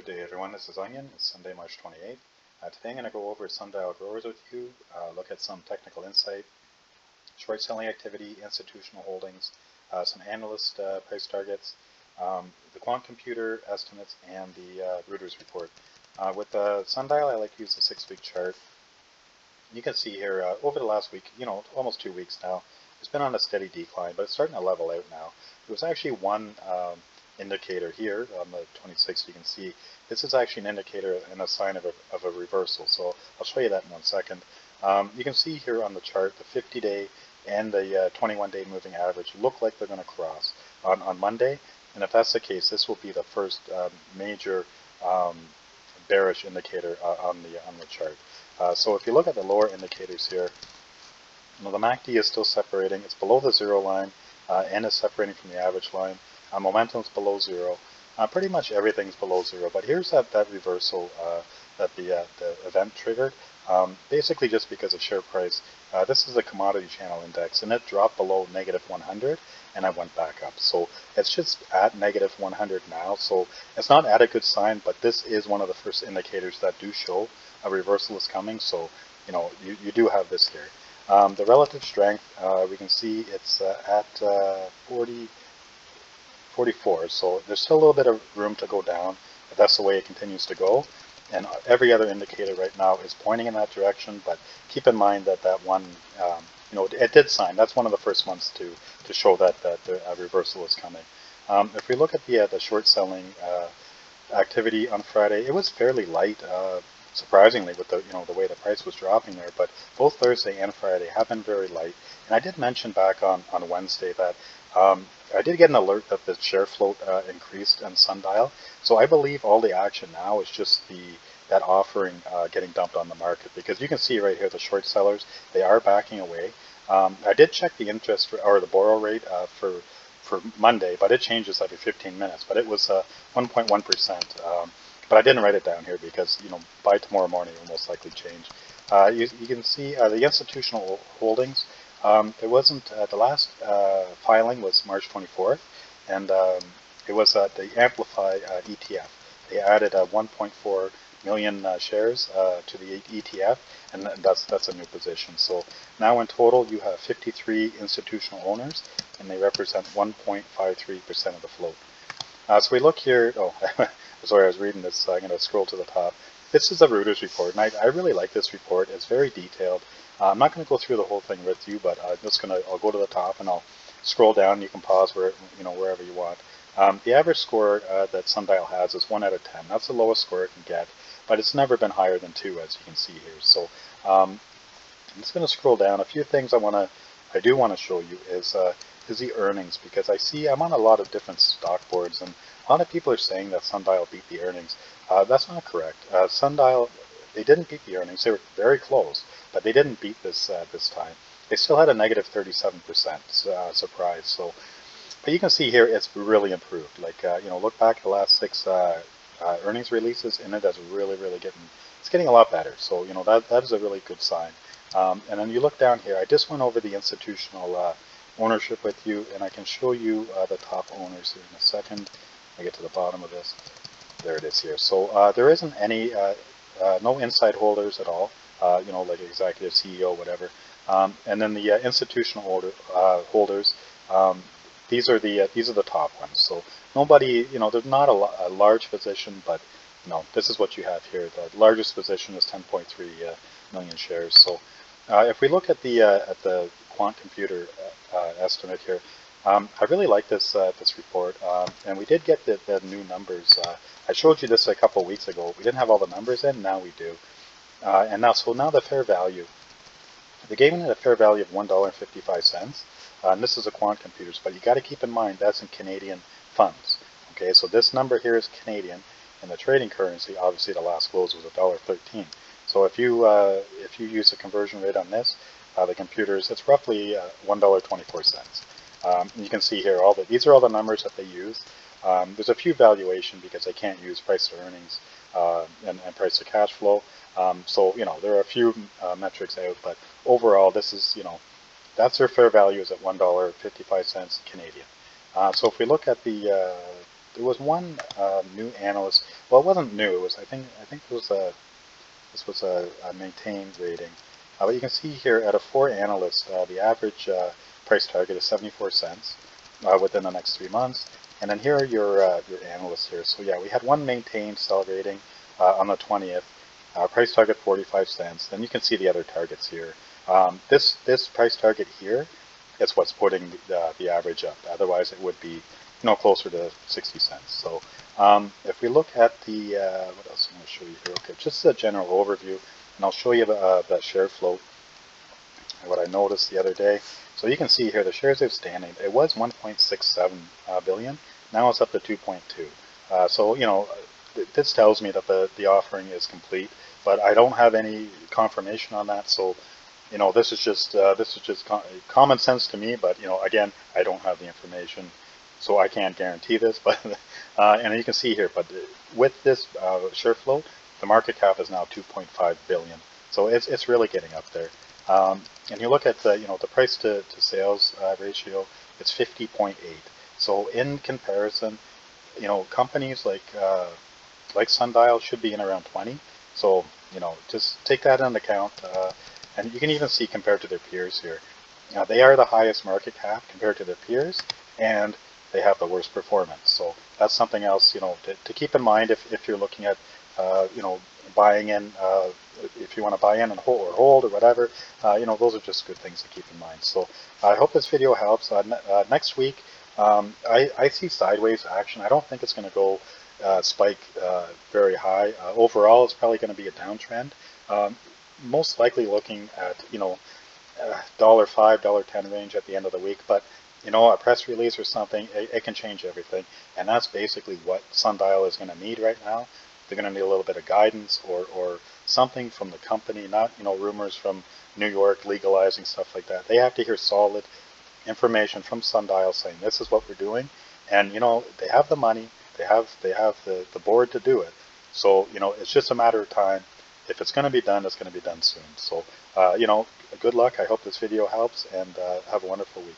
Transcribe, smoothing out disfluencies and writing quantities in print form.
day everyone, this is Onion. It's Sunday, March 28th. Today I'm going to go over sundial growers with you, look at some technical insight, short selling activity, institutional holdings, some analyst price targets, the quant computer estimates, and the Reuters report. With the sundial, I like to use the 6-week chart. You can see here over the last week, almost 2 weeks now, it's been on a steady decline, but it's starting to level out now. There was actually one indicator here on the 26th. You can see this is actually an indicator and a sign of a reversal. So I'll show you that in 1 second. You can see here on the chart the 50-day and the 21-day moving average look like they're going to cross on Monday. And if that's the case, this will be the first major bearish indicator on the chart. So if you look at the lower indicators here, the MACD is still separating. It's below the 0 line and is separating from the average line. Momentum's below 0. Pretty much everything's below 0. But here's that reversal that the event triggered. Basically just because of share price. This is the commodity channel index, and it dropped below -100, and I went back up. So it's just at -100 now. So it's not at a good sign, but this is one of the first indicators that do show a reversal is coming. So you do have this here. The relative strength, we can see it's at 44, so there's still a little bit of room to go down if that's the way it continues to go. And every other indicator right now is pointing in that direction, but keep in mind that one, it did sign. That's one of the first ones to show that the reversal is coming. If we look at the short selling activity on Friday, it was fairly light, surprisingly, with the way the price was dropping there. But both Thursday and Friday have been very light. And I did mention back on Wednesday that I did get an alert that the share float increased in sundial. So I believe all the action now is just that offering getting dumped on the market, because you can see right here the short sellers, they are backing away. I did check the interest or the borrow rate for Monday, but it changes every 15 minutes. But it was 1.1%. But I didn't write it down here because by tomorrow morning it will most likely change. You can see the institutional holdings. It wasn't the last filing was March 24th, and it was the Amplify ETF. They added 1.4 million shares to the ETF, and that's a new position. So now in total you have 53 institutional owners, and they represent 1.53% of the float. So we look here. Oh, sorry, I was reading this. So I'm going to scroll to the top. This is a Reuters report, and I really like this report. It's very detailed. I'm not going to go through the whole thing with you, but I'll go to the top and I'll scroll down. You can pause wherever you want. The average score that sundial has is 1 out of 10. That's the lowest score it can get, but it's never been higher than 2, as you can see here. So I'm just going to scroll down. A few things I do want to show you is the earnings, because I'm on a lot of different stock boards, and a lot of people are saying that sundial beat the earnings. That's not correct. Sundial, they didn't beat the earnings. They were very close, but they didn't beat this time. They still had a negative 37% surprise. So, but you can see here it's really improved. Like look back at the last 6 earnings releases, and it is really getting a lot better. So that is a really good sign. And then you look down here. I just went over the institutional ownership with you, and I can show you the top owners here in a second. I get to the bottom of this. There it is here. So there isn't any no inside holders at all. Like executive, CEO, whatever. And then the institutional holders. These are the top ones. So nobody, there's not a large position, but this is what you have here. The largest position is 10.3 million shares. So if we look at the quant computer estimate here, I really like this report, and we did get the new numbers. I showed you this a couple weeks ago. We didn't have all the numbers in. Now we do. And now the fair value. They gave it a fair value of $1.55, and this is a quant computers. But you got to keep in mind that's in Canadian funds. Okay, so this number here is Canadian, and the trading currency, obviously, the last close was $1.13. So if you use a conversion rate on this, the computers, it's roughly $1.24. You can see here these are all the numbers that they use. There's a few valuation because they can't use price to earnings and price to cash flow. So there are a few metrics out, but overall this is that's their fair value is at $1.55 Canadian. So if we look at the there was one new analyst. Well, it wasn't new. It was, I think it was this was a maintained rating. But you can see here out of 4 analysts, the average price target is 74 cents within the next 3 months. And then here are your analysts here. So yeah, we had one maintained sell rating on the 20th. Price target 45 cents. Then you can see the other targets here. This price target here is what's putting the average up. Otherwise, it would be closer to 60 cents. So if we look at the what else I'm going to show you here? Okay, just a general overview, and I'll show you the share float. What I noticed the other day. So you can see here the shares outstanding. It was 1.67 billion. Now it's up to 2.2. So this tells me that the offering is complete, but I don't have any confirmation on that. So this is just common sense to me. But again, I don't have the information, so I can't guarantee this. But and you can see here, but with this share float, the market cap is now 2.5 billion. So it's really getting up there. And you look at the price to sales ratio, it's 50.8. So in comparison, companies like Sundial should be in around 20. So just take that into account. And you can even see compared to their peers here. They are the highest market cap compared to their peers, and they have the worst performance. So that's something else to keep in mind if you're looking at buying in. If you want to buy in and hold or whatever, those are just good things to keep in mind. So I hope this video helps. Next week, I see sideways action. I don't think it's going to go spike very high. Overall, it's probably going to be a downtrend. Most likely looking at $5, $10 range at the end of the week. But a press release or something, it can change everything. And that's basically what Sundial is going to need right now. They're going to need a little bit of guidance or something from the company, not rumors from New York legalizing stuff like that. They have to hear solid information from Sundial saying this is what we're doing, and they have the money, they have the board to do it. So it's just a matter of time. If it's going to be done, it's going to be done soon. So good luck. I hope this video helps, and have a wonderful week.